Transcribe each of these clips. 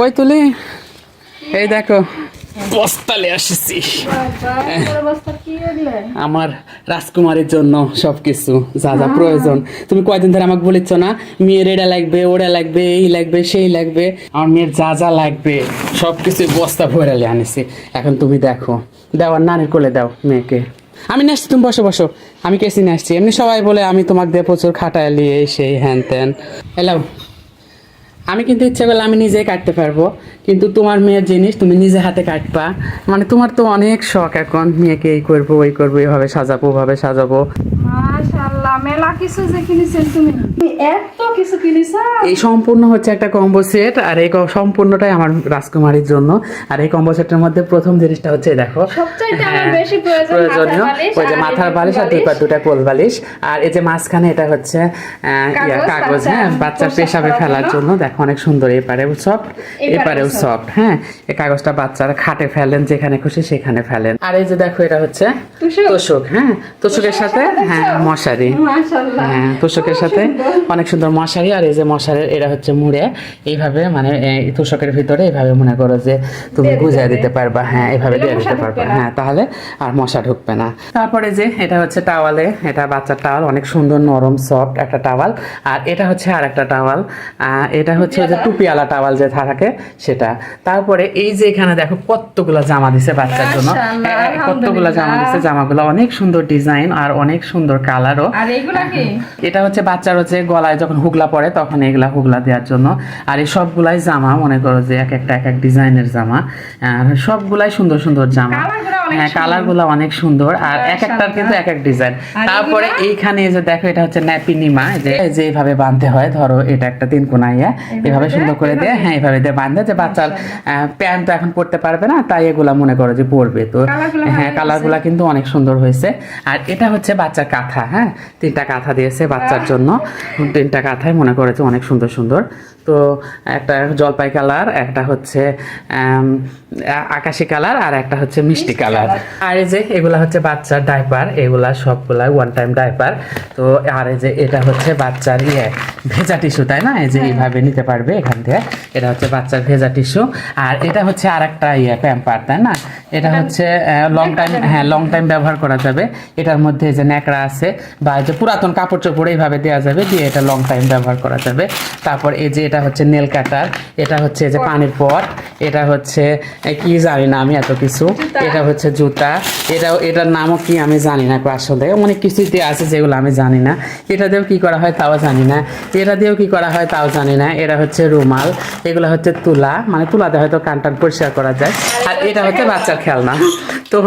ওই তুলি এই দেখো বস্তালে আসছি আমার রাজকুমারীর জন্য সবকিছু যা যা প্রয়োজন। তুমি কয়দিন ধরে আমাকে বলেছ না মেয়ের এটা লাগবে ওটা লাগবে এই লাগবে সেই লাগবে, আমার মেয়ের যা যা লাগবে সবকিছু বস্তা ভরালে আনেছি। এখন তুমি দেখো, দাও আর নানির কোলে দাও মেয়েকে। আমি নিয়ে আসছি, তুমি বসো বসো, আমি কেসি নিয়ে আসছি। এমনি সবাই বলে আমি তোমাকে দিয়ে প্রচুর খাটাইলি এই সেই হ্যান ত্যান। এলাও, আমি কিন্তু ইচ্ছা করলে আমি নিজেই কাটতে পারবো, কিন্তু তোমার মেয়ের জিনিস তুমি নিজে হাতে কাটবা। মানে তোমার তো অনেক শখ এখন মেয়েকে এই করবো ওই করবো, এইভাবে সাজাবো ওভাবে সাজাবো। মাশাআল্লাহ, মেলা কিছু যে কিনেছেন তুমি, এত কিছু কিনেছো। এই সম্পূর্ণ হচ্ছে একটা কম্বো সেট, আর এই সম্পূর্ণটাই আমার রাজকুমারীর জন্য। আর এই কম্বো সেটের মধ্যে প্রথম জিনিসটা হচ্ছে দেখো সবচাইতে আমার বেশি প্রয়োজনীয় ওই যে মাথার বালিশ আর দুটা কোল বালিশ। আর এই যে মাঝখানে এটা হচ্ছে কাগজ, হ্যাঁ বাচ্চার পেশাবে ফেলার জন্য। দেখো অনেক সুন্দর, এপারেও সফট এপারেও সফট। হ্যাঁ এই কাগজটা বাচ্চারা খাটে ফেলেন, যেখানে খুশি সেখানে ফেলেন। আর এই যে দেখো এটা হচ্ছে তোষক, হ্যাঁ তোষকের সাথে হ্যাঁ মশারি, হ্যাঁ তোষকের সাথে অনেক সুন্দর মশারি। আর এই যে মশারির এটা হচ্ছে মুড়ে এইভাবে, মানে তোষকের ভিতরে এইভাবে মনে করো যে তুমি গুজায় দিতে পারবা, হ্যাঁ এইভাবে দিয়ে দিতে পারবা, হ্যাঁ তাহলে আর মশা ঢুকবে না। তারপরে যে এটা হচ্ছে টাওয়ালে, এটা বাচ্চার টাওয়াল, অনেক সুন্দর নরম সফট একটা টাওয়াল। আর এটা হচ্ছে আর একটা টাওয়াল, এটা হচ্ছে যে টুপিওয়ালা টাওয়াল যে থাকে সেটা। তারপরে এই যে এখানে দেখো কতগুলো জামা দিছে বাচ্চার জন্য, কতগুলো জামা দিছে, জামাগুলো অনেক সুন্দর ডিজাইন আর অনেক সুন্দর কালারও। আর এইগুলা কি? এটা হচ্ছে বাচ্চার হচ্ছে গলায় যখন হুগলা পড়ে তখন এগুলা হুগলা দেওয়ার জন্য। আর এই সবগুলাই জামা মনে করো যে এক এক ডিজাইনের জামা, আর সবগুলাই সুন্দর সুন্দর জামা, হ্যাঁ কালার গুলা অনেক সুন্দর। আর এক একটার কিন্তু এক এক ডিজাইন। তারপরে এইখানে যে দেখো এটা হচ্ছে ন্যাপি নিমা, যে এইভাবে বাঁধতে হয়, ধরো এটা একটা তিন কোনাইয়া এভাবে সুন্দর করে দিয়ে, হ্যাঁ এইভাবে দিয়ে বাঁধে। যে বাচ্চার প্যান্ট তো এখন পরতে পারবে না, তাই এগুলা মনে করো যে পরবে, তো হ্যাঁ কালার গুলা কিন্তু অনেক সুন্দর হয়েছে। আর এটা হচ্ছে বাচ্চার কাঁথা, হ্যাঁ 3টা কাঁথা দিয়েছে বাচ্চার জন্য, 3টা কাঁথায় মনে করেছে অনেক সুন্দর সুন্দর। তো একটা জলপাই কালার, একটা হচ্ছে আকাশি কালার, আর একটা হচ্ছে মিষ্টি কালার। আর এই যে এগুলা হচ্ছে বাচ্চার ডাইপার, এগুলা সবগুলা ওয়ান টাইম ডাইপার। তো আর এই যে এটা হচ্ছে বাচ্চার ভেজা টিস্যু, তাই না, এই যে এইভাবে নিতে পারবে এখান থেকে, এটা হচ্ছে বাচ্চার ভেজা টিস্যু। আর এটা হচ্ছে আর একটা প্যাম্পার, তাই না, এটা হচ্ছে লং টাইম, হ্যাঁ লং টাইম ব্যবহার করা যাবে। এটার মধ্যে যে ন্যাকড়া আছে বা এই যে পুরাতন কাপড় চোপড় এইভাবে দেওয়া যাবে, দিয়ে এটা লং টাইম ব্যবহার করা যাবে। তারপর এই যে এটা হচ্ছে নেল কাটার, এটা হচ্ছে যে পানির পট, এটা হচ্ছে কি জানি না আমি এত কিছু, এটা হচ্ছে জুতা, এটার নামও কি আমি জানি না আসলে, অনেক কিছুই দিয়ে আছে যেগুলো আমি জানি না। এটা দিয়েও কি করা হয় তাও জানি না, এটা দিয়েও কি করা হয় তাও জানি না। এটা হচ্ছে রুমাল, এগুলো হচ্ছে তুলা, মানে তুলাতে হয়তো কানটান পরিষ্কার করা যায়। আর এটা হচ্ছে বাচ্চার খেলনা। তো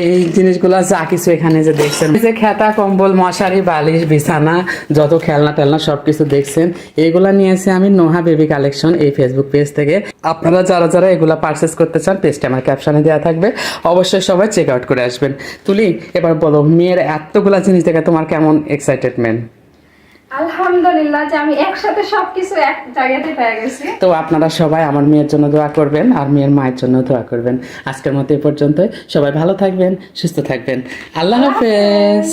এই জিনিসগুলো যা কিছু এখানে যে দেখছেন, যে খেতা কম্বল মশারি বালিশ বিছানা যত খেলনা টেলনা সবকিছু দেখছেন, এগুলা নিয়েছে আমি নোহা বেবি কালেকশন এই ফেসবুক পেজ থেকে। আপনারা যারা যারা এগুলা পারচেস করতে চান পেজটা আমার ক্যাপশনে দেওয়া থাকবে, অবশ্যই সবাই চেক আউট করে আসবেন। তুলি এবার বলো, মেয়ের এতগুলা জিনিস দেখে তোমার কেমন এক্সাইটেডমেন্ট? আলহামদুলিল্লাহ যে আমি একসাথে সবকিছু এক জায়গাতে পেয়ে গেছি। তো আপনারা সবাই আমার মেয়ের জন্য দোয়া করবেন আর মেয়ের মায়ের জন্য দোয়া করবেন। আজকের মতো এই পর্যন্ত, সবাই ভালো থাকবেন, সুস্থ থাকবেন, আল্লাহ হাফেজ।